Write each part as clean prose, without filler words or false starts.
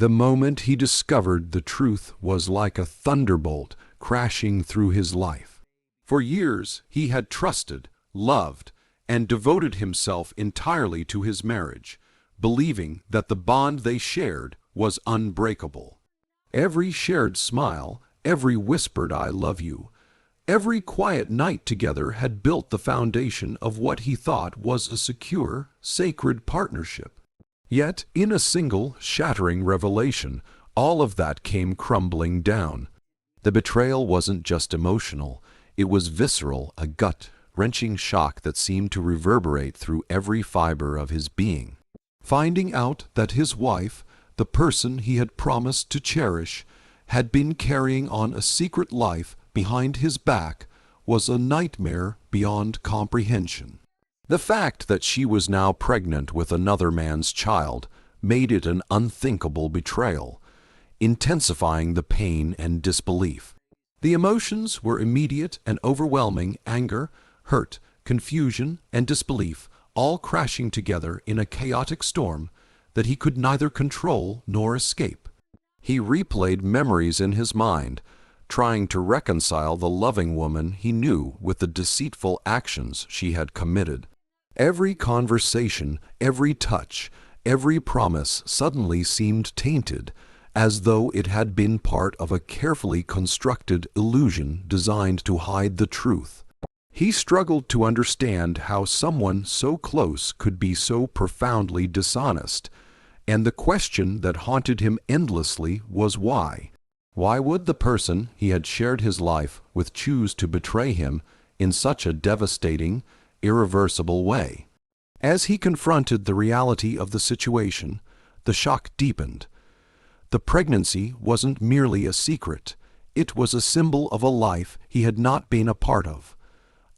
The moment he discovered the truth was like a thunderbolt crashing through his life. For years he had trusted, loved, and devoted himself entirely to his marriage, believing that the bond they shared was unbreakable. Every shared smile, every whispered "I love you," every quiet night together had built the foundation of what he thought was a secure, sacred partnership. Yet, in a single, shattering revelation, all of that came crumbling down. The betrayal wasn't just emotional, it was visceral, a gut-wrenching shock that seemed to reverberate through every fiber of his being. Finding out that his wife, the person he had promised to cherish, had been carrying on a secret life behind his back was a nightmare beyond comprehension. The fact that she was now pregnant with another man's child made it an unthinkable betrayal, intensifying the pain and disbelief. The emotions were immediate and overwhelming: anger, hurt, confusion, and disbelief, all crashing together in a chaotic storm that he could neither control nor escape. He replayed memories in his mind, trying to reconcile the loving woman he knew with the deceitful actions she had committed. Every conversation, every touch, every promise suddenly seemed tainted, as though it had been part of a carefully constructed illusion designed to hide the truth. He struggled to understand how someone so close could be so profoundly dishonest, and the question that haunted him endlessly was why. Why would the person he had shared his life with choose to betray him in such a devastating, irreversible way? As he confronted the reality of the situation, the shock deepened. The pregnancy wasn't merely a secret, it was a symbol of a life he had not been a part of,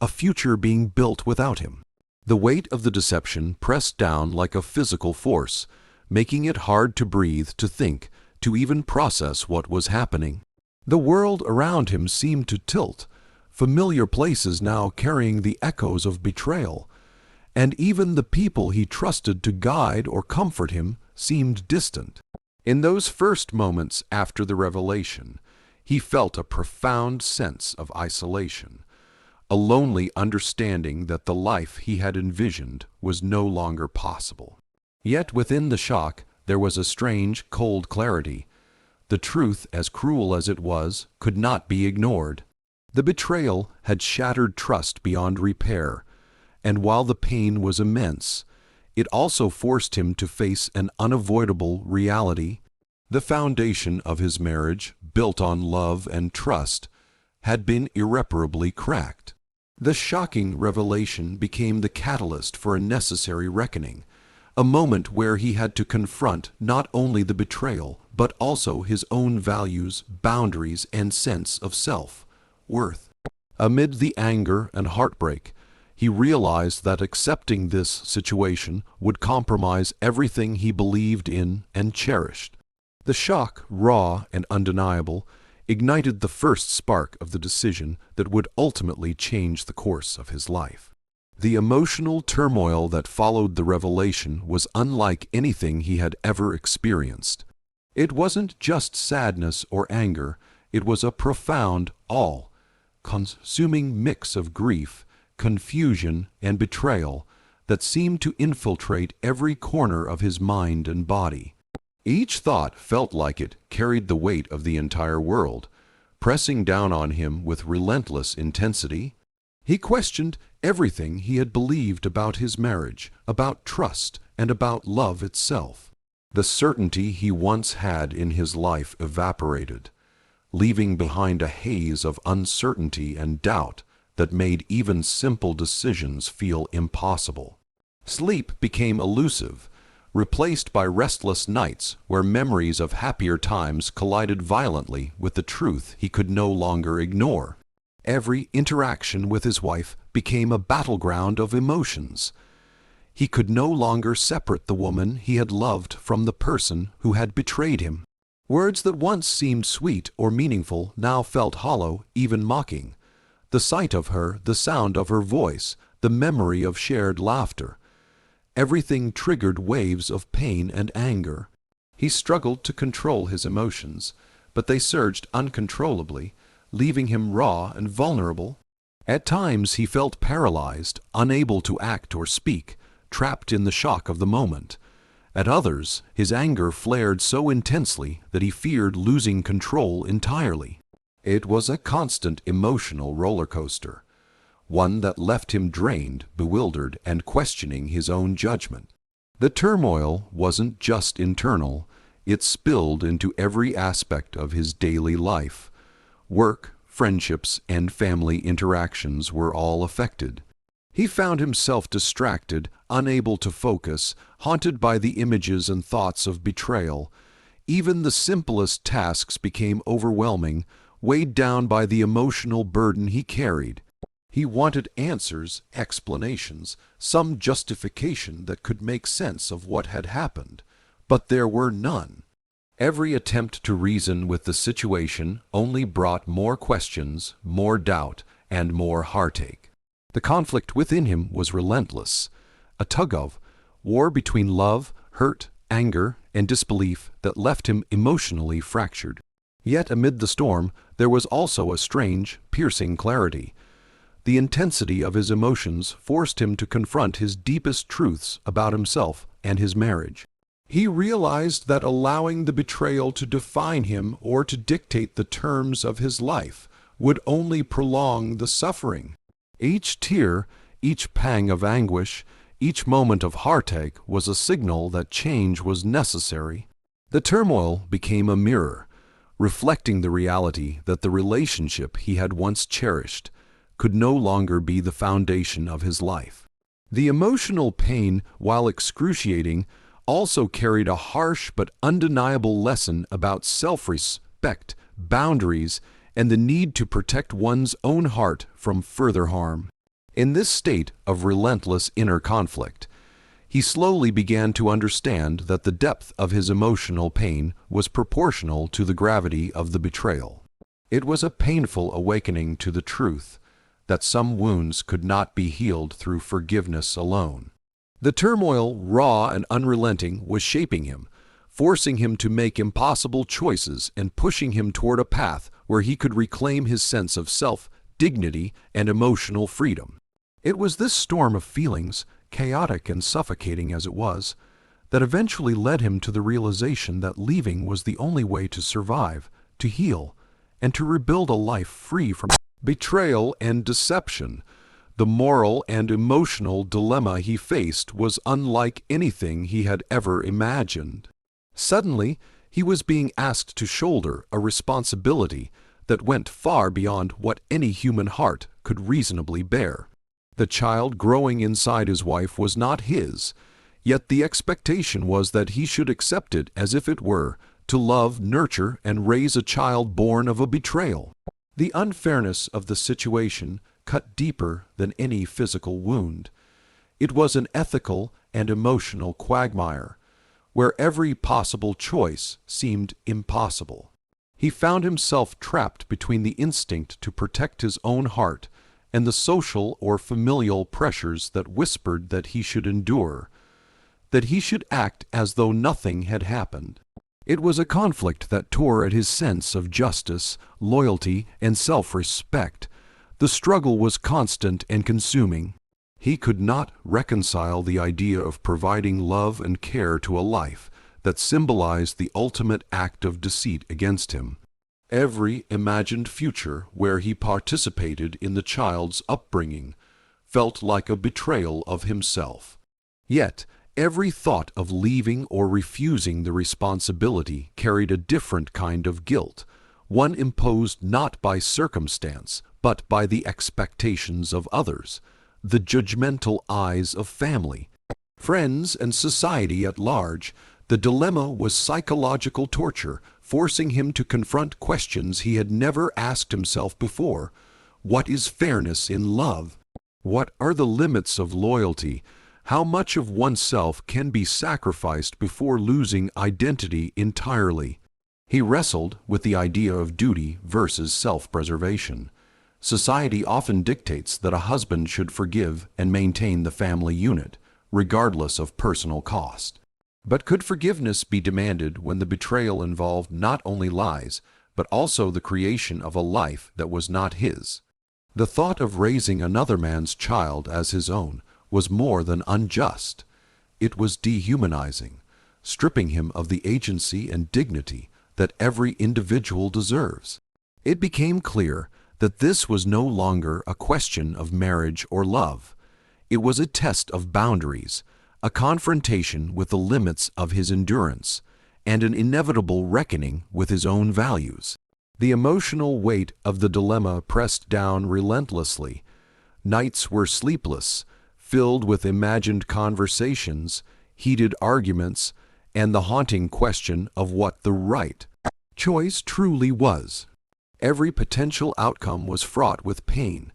a future being built without him. The weight of the deception pressed down like a physical force, making it hard to breathe, to think, to even process what was happening. The world around him seemed to tilt, familiar places now carrying the echoes of betrayal, and even the people he trusted to guide or comfort him seemed distant. In those first moments after the revelation, he felt a profound sense of isolation, a lonely understanding that the life he had envisioned was no longer possible. Yet within the shock, there was a strange, cold clarity. The truth, as cruel as it was, could not be ignored. The betrayal had shattered trust beyond repair, and while the pain was immense, it also forced him to face an unavoidable reality. The foundation of his marriage, built on love and trust, had been irreparably cracked. The shocking revelation became the catalyst for a necessary reckoning, a moment where he had to confront not only the betrayal, but also his own values, boundaries, and sense of self-worth. Amid the anger and heartbreak, he realized that accepting this situation would compromise everything he believed in and cherished. The shock, raw and undeniable, ignited the first spark of the decision that would ultimately change the course of his life. The emotional turmoil that followed the revelation was unlike anything he had ever experienced. It wasn't just sadness or anger, it was a profound, all-consuming mix of grief, confusion, and betrayal that seemed to infiltrate every corner of his mind and body. Each thought felt like it carried the weight of the entire world, pressing down on him with relentless intensity. He questioned everything he had believed about his marriage, about trust, and about love itself. The certainty he once had in his life evaporated, leaving behind a haze of uncertainty and doubt that made even simple decisions feel impossible. Sleep became elusive, replaced by restless nights where memories of happier times collided violently with the truth he could no longer ignore. Every interaction with his wife became a battleground of emotions. He could no longer separate the woman he had loved from the person who had betrayed him. Words that once seemed sweet or meaningful now felt hollow, even mocking. The sight of her, the sound of her voice, the memory of shared laughter, everything triggered waves of pain and anger. He struggled to control his emotions, but they surged uncontrollably, leaving him raw and vulnerable. At times he felt paralyzed, unable to act or speak, trapped in the shock of the moment. At others, his anger flared so intensely that he feared losing control entirely. It was a constant emotional roller coaster, one that left him drained, bewildered, and questioning his own judgment. The turmoil wasn't just internal, it spilled into every aspect of his daily life. Work, friendships, and family interactions were all affected. He found himself distracted, unable to focus, haunted by the images and thoughts of betrayal. Even the simplest tasks became overwhelming, weighed down by the emotional burden he carried. He wanted answers, explanations, some justification that could make sense of what had happened, but there were none. Every attempt to reason with the situation only brought more questions, more doubt, and more heartache. The conflict within him was relentless, a tug-of-war between love, hurt, anger, and disbelief that left him emotionally fractured. Yet amid the storm, there was also a strange, piercing clarity. The intensity of his emotions forced him to confront his deepest truths about himself and his marriage. He realized that allowing the betrayal to define him or to dictate the terms of his life would only prolong the suffering. Each tear, each pang of anguish, each moment of heartache was a signal that change was necessary. The turmoil became a mirror, reflecting the reality that the relationship he had once cherished could no longer be the foundation of his life. The emotional pain, while excruciating, also carried a harsh but undeniable lesson about self-respect, boundaries, and the need to protect one's own heart from further harm. In this state of relentless inner conflict, he slowly began to understand that the depth of his emotional pain was proportional to the gravity of the betrayal. It was a painful awakening to the truth that some wounds could not be healed through forgiveness alone. The turmoil, raw and unrelenting, was shaping him, forcing him to make impossible choices and pushing him toward a path where he could reclaim his sense of self, dignity, and emotional freedom. It was this storm of feelings, chaotic and suffocating as it was, that eventually led him to the realization that leaving was the only way to survive, to heal, and to rebuild a life free from betrayal and deception. The moral and emotional dilemma he faced was unlike anything he had ever imagined. Suddenly, he was being asked to shoulder a responsibility that went far beyond what any human heart could reasonably bear. The child growing inside his wife was not his, yet the expectation was that he should accept it as if it were, to love, nurture, and raise a child born of a betrayal. The unfairness of the situation cut deeper than any physical wound. It was an ethical and emotional quagmire, where every possible choice seemed impossible. He found himself trapped between the instinct to protect his own heart and the social or familial pressures that whispered that he should endure, that he should act as though nothing had happened. It was a conflict that tore at his sense of justice, loyalty, and self-respect. The struggle was constant and consuming. He could not reconcile the idea of providing love and care to a life that symbolized the ultimate act of deceit against him. Every imagined future where he participated in the child's upbringing felt like a betrayal of himself. Yet, every thought of leaving or refusing the responsibility carried a different kind of guilt, one imposed not by circumstance, but by the expectations of others, the judgmental eyes of family, friends, and society at large. The dilemma was psychological torture, forcing him to confront questions he had never asked himself before. What is fairness in love? What are the limits of loyalty? How much of oneself can be sacrificed before losing identity entirely? He wrestled with the idea of duty versus self-preservation. Society often dictates that a husband should forgive and maintain the family unit, regardless of personal cost. But could forgiveness be demanded when the betrayal involved not only lies, but also the creation of a life that was not his? The thought of raising another man's child as his own was more than unjust. It was dehumanizing, stripping him of the agency and dignity that every individual deserves. It became clear that this was no longer a question of marriage or love. It was a test of boundaries, a confrontation with the limits of his endurance, and an inevitable reckoning with his own values. The emotional weight of the dilemma pressed down relentlessly. Nights were sleepless, filled with imagined conversations, heated arguments, and the haunting question of what the right choice truly was. Every potential outcome was fraught with pain.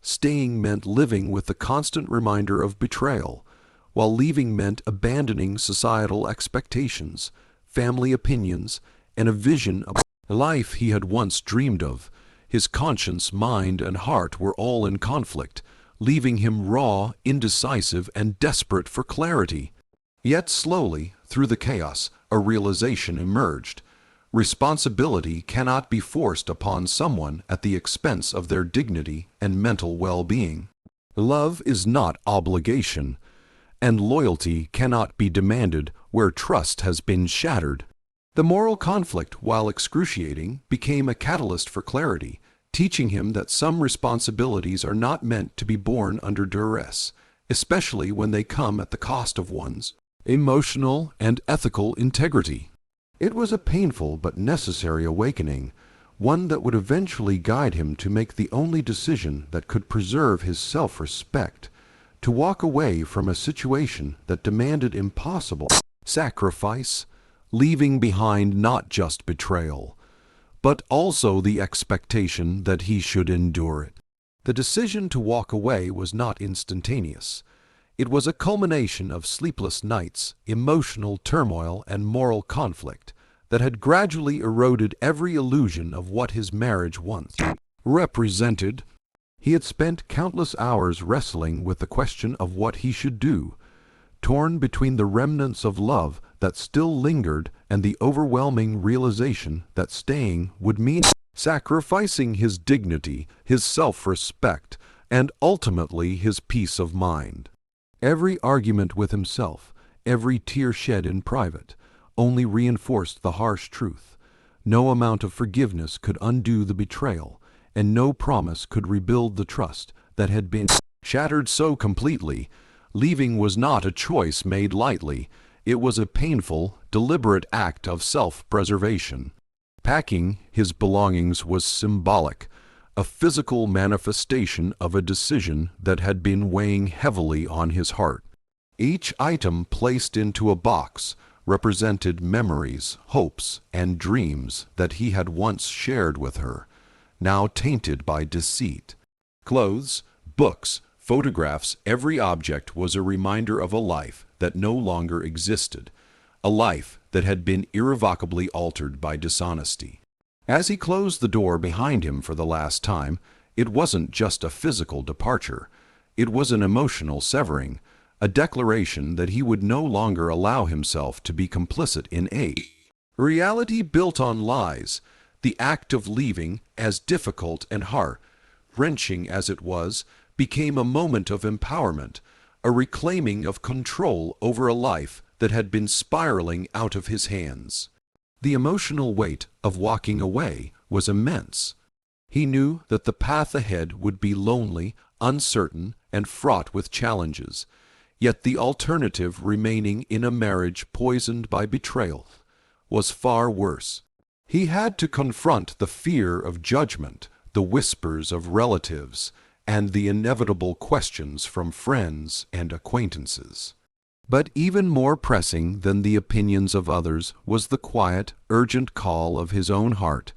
Staying meant living with the constant reminder of betrayal, while leaving meant abandoning societal expectations, family opinions, and a vision of life he had once dreamed of. His conscience, mind, and heart were all in conflict, leaving him raw, indecisive, and desperate for clarity. Yet slowly, through the chaos, a realization emerged. Responsibility cannot be forced upon someone at the expense of their dignity and mental well-being. Love is not obligation, and loyalty cannot be demanded where trust has been shattered. The moral conflict, while excruciating, became a catalyst for clarity, teaching him that some responsibilities are not meant to be borne under duress, especially when they come at the cost of one's emotional and ethical integrity. It was a painful but necessary awakening, one that would eventually guide him to make the only decision that could preserve his self-respect, to walk away from a situation that demanded impossible sacrifice, leaving behind not just betrayal, but also the expectation that he should endure it. The decision to walk away was not instantaneous. It was a culmination of sleepless nights, emotional turmoil, and moral conflict that had gradually eroded every illusion of what his marriage once represented. He had spent countless hours wrestling with the question of what he should do, torn between the remnants of love that still lingered and the overwhelming realization that staying would mean sacrificing his dignity, his self-respect, and ultimately his peace of mind. Every argument with himself, every tear shed in private, only reinforced the harsh truth. No amount of forgiveness could undo the betrayal, and no promise could rebuild the trust that had been shattered so completely. Leaving was not a choice made lightly. It was a painful, deliberate act of self-preservation. Packing his belongings was symbolic, a physical manifestation of a decision that had been weighing heavily on his heart. Each item placed into a box represented memories, hopes, and dreams that he had once shared with her, now tainted by deceit. Clothes, books, photographs, every object was a reminder of a life that no longer existed, a life that had been irrevocably altered by dishonesty. As he closed the door behind him for the last time, it wasn't just a physical departure. It was an emotional severing, a declaration that he would no longer allow himself to be complicit in a reality built on lies. The act of leaving, as difficult and heart-wrenching as it was, became a moment of empowerment, a reclaiming of control over a life that had been spiraling out of his hands. The emotional weight of walking away was immense. He knew that the path ahead would be lonely, uncertain, and fraught with challenges, yet the alternative, remaining in a marriage poisoned by betrayal, was far worse. He had to confront the fear of judgment, the whispers of relatives, and the inevitable questions from friends and acquaintances. But even more pressing than the opinions of others was the quiet, urgent call of his own heart,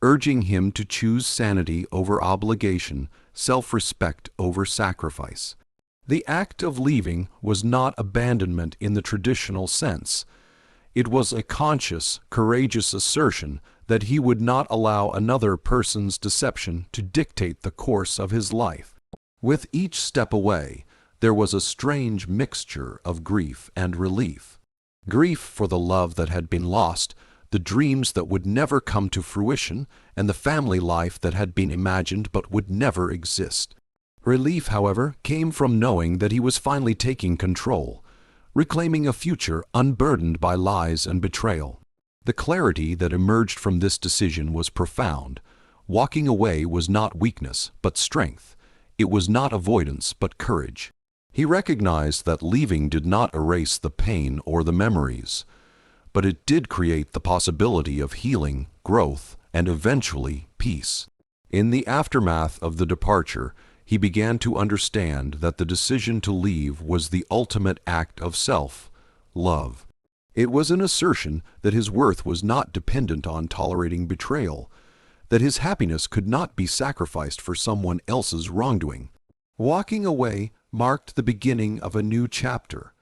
urging him to choose sanity over obligation, self-respect over sacrifice. The act of leaving was not abandonment in the traditional sense. It was a conscious, courageous assertion that he would not allow another person's deception to dictate the course of his life. With each step away, there was a strange mixture of grief and relief. Grief for the love that had been lost, the dreams that would never come to fruition, and the family life that had been imagined but would never exist. Relief, however, came from knowing that he was finally taking control, reclaiming a future unburdened by lies and betrayal. The clarity that emerged from this decision was profound. Walking away was not weakness, but strength. It was not avoidance, but courage. He recognized that leaving did not erase the pain or the memories, but it did create the possibility of healing, growth, and eventually peace. In the aftermath of the departure, he began to understand that the decision to leave was the ultimate act of self-love. It was an assertion that his worth was not dependent on tolerating betrayal, that his happiness could not be sacrificed for someone else's wrongdoing. Walking away marked the beginning of a new chapter,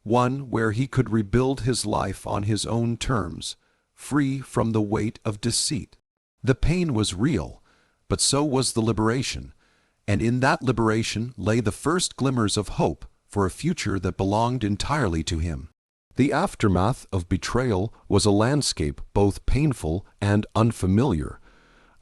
one where he could rebuild his life on his own terms, free from the weight of deceit. The pain was real, but so was the liberation, and in that liberation lay the first glimmers of hope for a future that belonged entirely to him. The aftermath of betrayal was a landscape both painful and unfamiliar,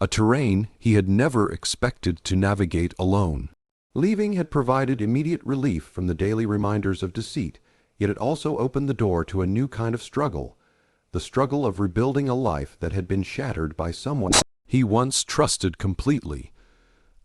a terrain he had never expected to navigate alone. Leaving had provided immediate relief from the daily reminders of deceit, yet it also opened the door to a new kind of struggle, the struggle of rebuilding a life that had been shattered by someone he once trusted completely.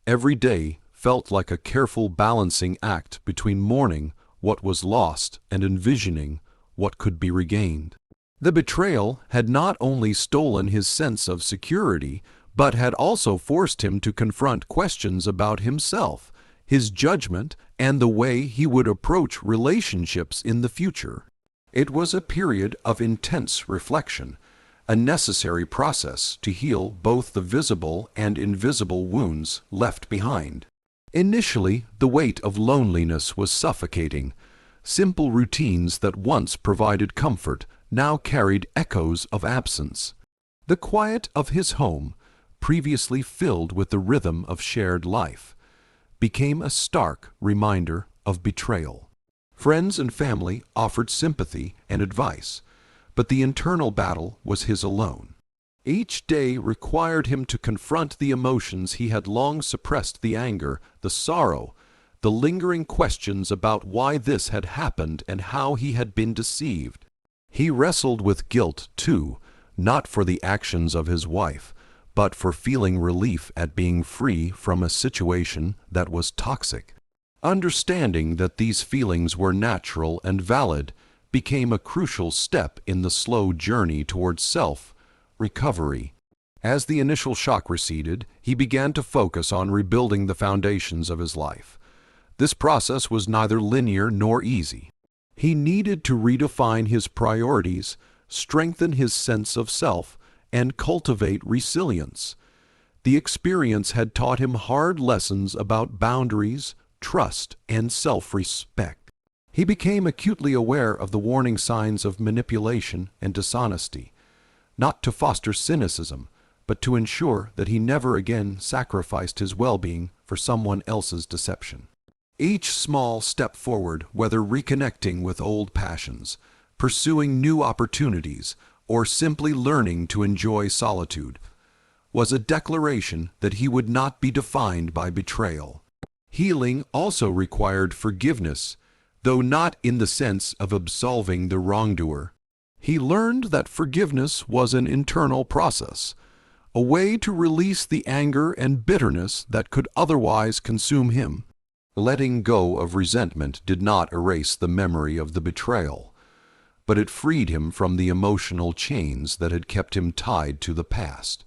Every day felt like a careful balancing act between mourning what was lost and envisioning what could be regained. The betrayal had not only stolen his sense of security, but had also forced him to confront questions about himself, his judgment, and the way he would approach relationships in the future. It was a period of intense reflection, a necessary process to heal both the visible and invisible wounds left behind. Initially, the weight of loneliness was suffocating. Simple routines that once provided comfort now carried echoes of absence. The quiet of his home, previously filled with the rhythm of shared life, became a stark reminder of betrayal. Friends and family offered sympathy and advice, but the internal battle was his alone. Each day required him to confront the emotions he had long suppressed, the anger, the sorrow, the lingering questions about why this had happened and how he had been deceived. He wrestled with guilt, too, not for the actions of his wife, but for feeling relief at being free from a situation that was toxic. Understanding that these feelings were natural and valid became a crucial step in the slow journey towards self-recovery. As the initial shock receded, he began to focus on rebuilding the foundations of his life. This process was neither linear nor easy. He needed to redefine his priorities, strengthen his sense of self, and cultivate resilience. The experience had taught him hard lessons about boundaries, trust, and self-respect. He became acutely aware of the warning signs of manipulation and dishonesty, not to foster cynicism, but to ensure that he never again sacrificed his well-being for someone else's deception. Each small step forward, whether reconnecting with old passions, pursuing new opportunities, or simply learning to enjoy solitude, was a declaration that he would not be defined by betrayal. Healing also required forgiveness, though not in the sense of absolving the wrongdoer. He learned that forgiveness was an internal process, a way to release the anger and bitterness that could otherwise consume him. Letting go of resentment did not erase the memory of the betrayal, but it freed him from the emotional chains that had kept him tied to the past.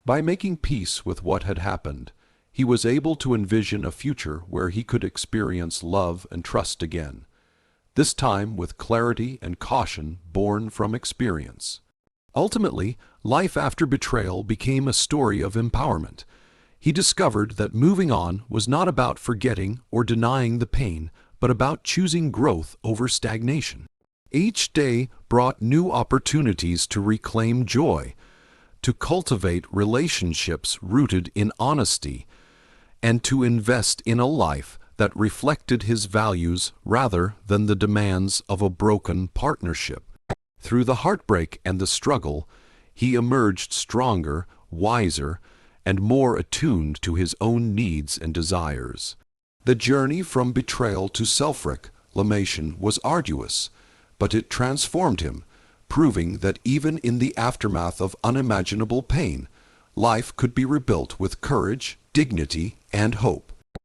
By making peace with what had happened, he was able to envision a future where he could experience love and trust again, this time with clarity and caution born from experience. Ultimately, life after betrayal became a story of empowerment. He discovered that moving on was not about forgetting or denying the pain, but about choosing growth over stagnation. Each day brought new opportunities to reclaim joy, to cultivate relationships rooted in honesty, and to invest in a life that reflected his values rather than the demands of a broken partnership. Through the heartbreak and the struggle, he emerged stronger, wiser, and more attuned to his own needs and desires. The journey from betrayal to self-reclamation was arduous, but it transformed him, proving that even in the aftermath of unimaginable pain, life could be rebuilt with courage, dignity, and hope.